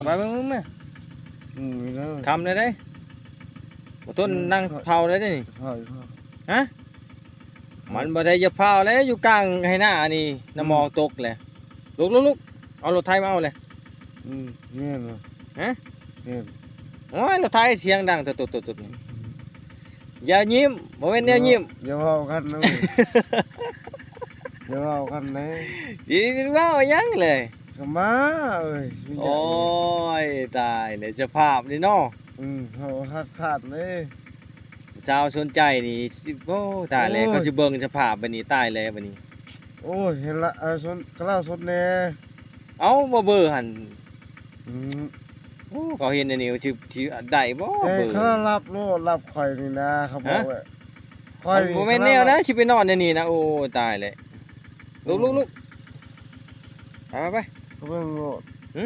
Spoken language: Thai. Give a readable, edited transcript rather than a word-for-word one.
ไปมึงแม่ แล้ว ทำได้ได้บ่ทนนั่งเผาได้นี่ พ่อ ฮะมันบ่ได้จะเผาแล้วอยู่กลางให้หน้านี่น้ำหมอกตกแหละลุกเอารถไถมาเอาเลย เนี่ยนะ ฮะ เนี่ย โอ้ยรถไถเสียงดังตุดอย่ายิ้มบ่แม่นแนวยิ้ม อย่าเว้ากันนะอย่าเว้ากันนะ สิเว้าหยังเลย ก็มาเอ้ย โอ้ยตายเลยสภาพนี่เนาะ เขาขาดเลย สาวสนใจนี่สิโอ้ตายเลยเขาสิเบิ่งสภาพบัดนี้ตายแล้วบัดนี้ โอ้ยเห็นละสนกล้าสดแน่ เอ้าบ่เบอร์หั่น อืม โอ้เขาเห็นอันนี้สิได้บ่ แต่ เบอร์ เขารับโลดรับข่อยนี่นะเขาบอกว่าข่อย บ่แม่นแนวนะสิไปนอนในนี่นะโอ้ตายเลยลุกไป เขาเบิ่งโลด หึ